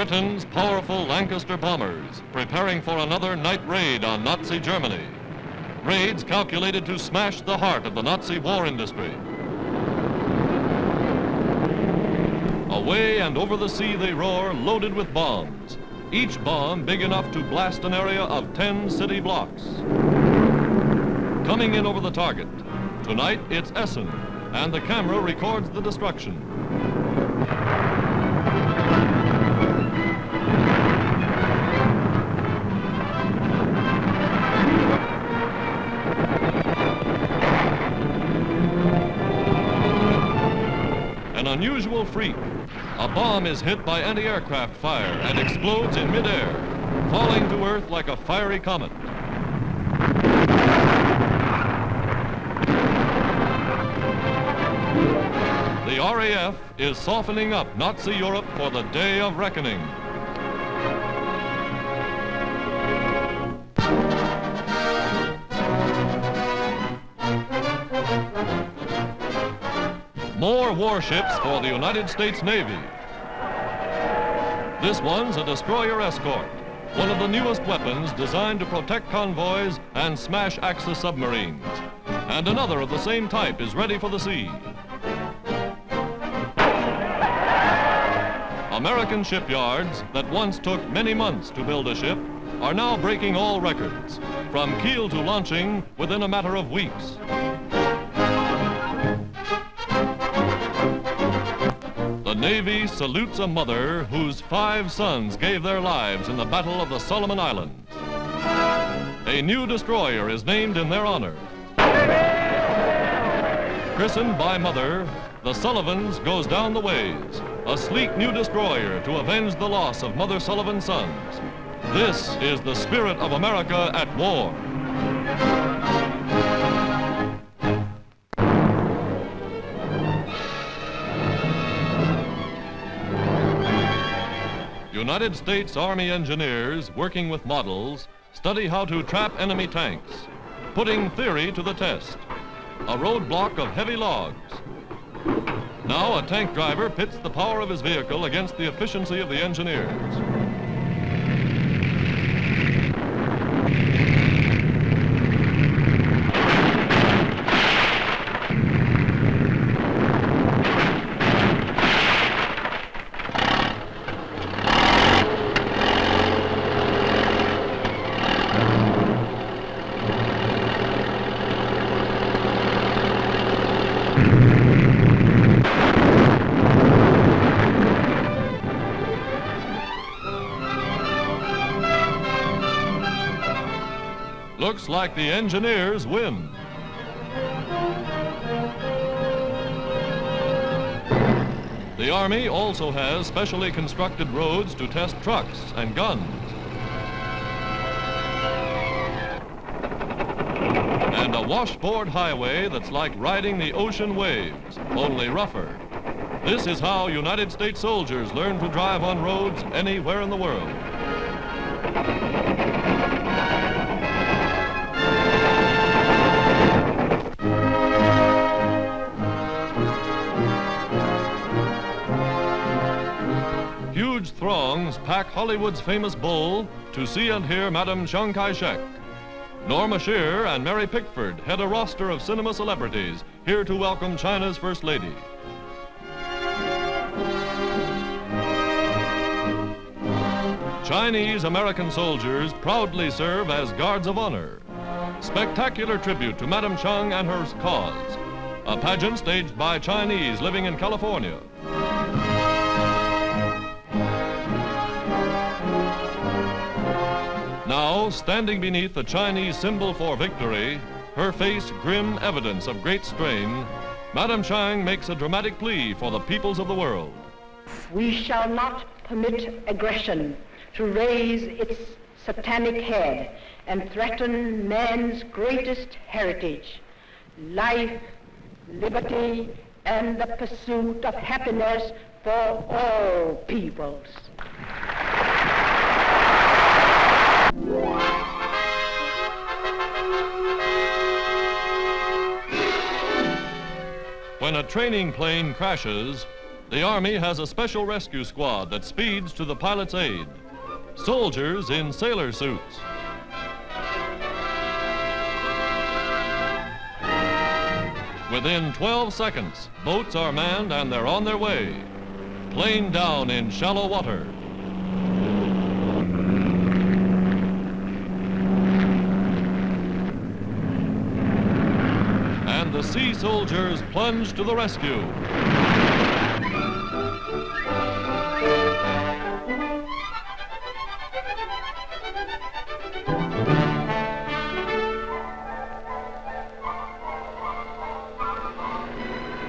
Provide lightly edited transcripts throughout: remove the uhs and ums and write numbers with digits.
Britain's powerful Lancaster bombers preparing for another night raid on Nazi Germany. Raids calculated to smash the heart of the Nazi war industry. Away and over the sea they roar, loaded with bombs, each bomb big enough to blast an area of 10 city blocks. Coming in over the target. Tonight it's Essen, and the camera records the destruction. An unusual freak. A bomb is hit by anti-aircraft fire and explodes in midair, falling to Earth like a fiery comet. The RAF is softening up Nazi Europe for the day of reckoning. More warships for the United States Navy. This one's a destroyer escort, one of the newest weapons designed to protect convoys and smash Axis submarines. And another of the same type is ready for the sea. American shipyards that once took many months to build a ship are now breaking all records, from keel to launching within a matter of weeks. The Navy salutes a mother whose 5 sons gave their lives in the Battle of the Solomon Islands. A new destroyer is named in their honor. Christened by Mother, the Sullivans goes down the ways, a sleek new destroyer to avenge the loss of Mother Sullivan's sons. This is the spirit of America at war. United States Army engineers working with models study how to trap enemy tanks, putting theory to the test. A roadblock of heavy logs. Now a tank driver pits the power of his vehicle against the efficiency of the engineers. Looks like the engineers win. The Army also has specially constructed roads to test trucks and guns. And a washboard highway that's like riding the ocean waves, only rougher. This is how United States soldiers learn to drive on roads anywhere in the world. Huge throngs pack Hollywood's famous Bull to see and hear Madame Chiang Kai-shek. Norma Shear and Mary Pickford head a roster of cinema celebrities here to welcome China's First Lady. Chinese-American soldiers proudly serve as guards of honor. Spectacular tribute to Madame Chiang and her cause. A pageant staged by Chinese living in California. Now, standing beneath the Chinese symbol for victory, her face grim evidence of great strain, Madame Chiang makes a dramatic plea for the peoples of the world. We shall not permit aggression to raise its satanic head and threaten man's greatest heritage, life, liberty, and the pursuit of happiness for all peoples. When a training plane crashes, The Army has a special rescue squad that speeds to the pilot's aid. Soldiers in sailor suits. Within 12 seconds, boats are manned and they're on their way. Plane down in shallow water. And the sea soldiers plunge to the rescue.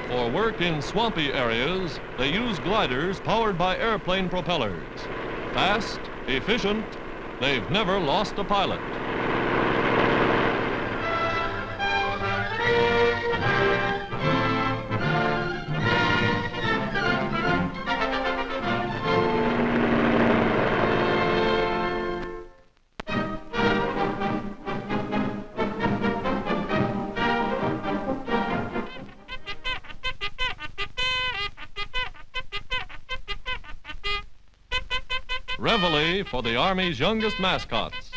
For work in swampy areas, they use gliders powered by airplane propellers. Fast, efficient, they've never lost a pilot. Reveille for the Army's youngest mascots,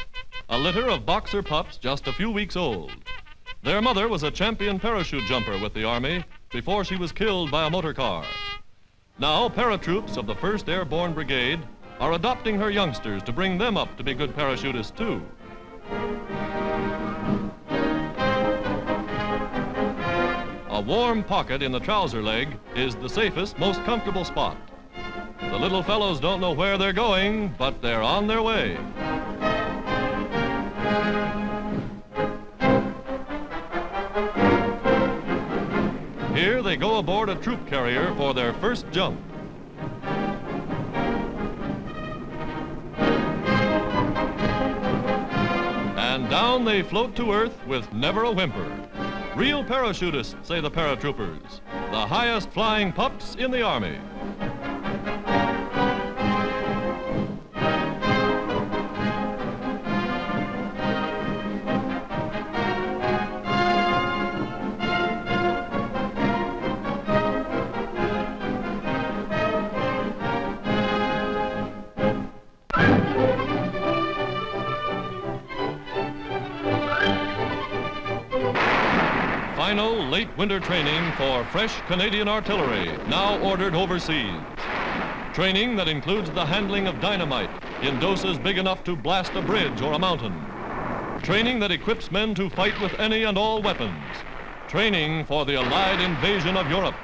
a litter of boxer pups just a few weeks old. Their mother was a champion parachute jumper with the Army before she was killed by a motor car. Now, paratroops of the 1st Airborne Brigade are adopting her youngsters to bring them up to be good parachutists, too. A warm pocket in the trouser leg is the safest, most comfortable spot. The little fellows don't know where they're going, but they're on their way. Here they go aboard a troop carrier for their first jump. And down they float to earth with never a whimper. Real parachutists, say the paratroopers, the highest flying pups in the Army. Final late winter training for fresh Canadian artillery, now ordered overseas. Training that includes the handling of dynamite in doses big enough to blast a bridge or a mountain. Training that equips men to fight with any and all weapons. Training for the Allied invasion of Europe.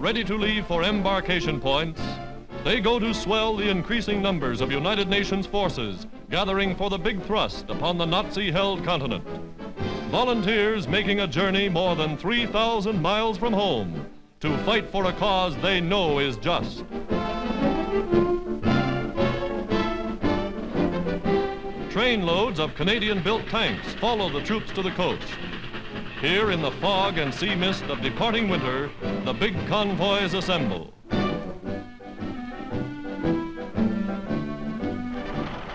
Ready to leave for embarkation points, they go to swell the increasing numbers of United Nations forces gathering for the big thrust upon the Nazi-held continent. Volunteers making a journey more than 3,000 miles from home to fight for a cause they know is just. Trainloads of Canadian-built tanks follow the troops to the coast. Here in the fog and sea mist of departing winter, the big convoys assemble.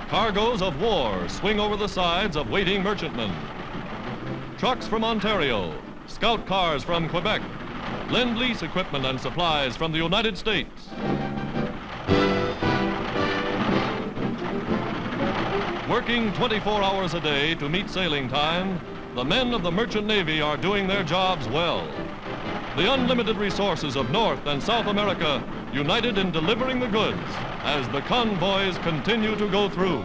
Cargoes of war swing over the sides of waiting merchantmen. Trucks from Ontario, scout cars from Quebec, Lend-Lease equipment and supplies from the United States. Working 24 hours a day to meet sailing time, the men of the Merchant Navy are doing their jobs well. The unlimited resources of North and South America united in delivering the goods as the convoys continue to go through.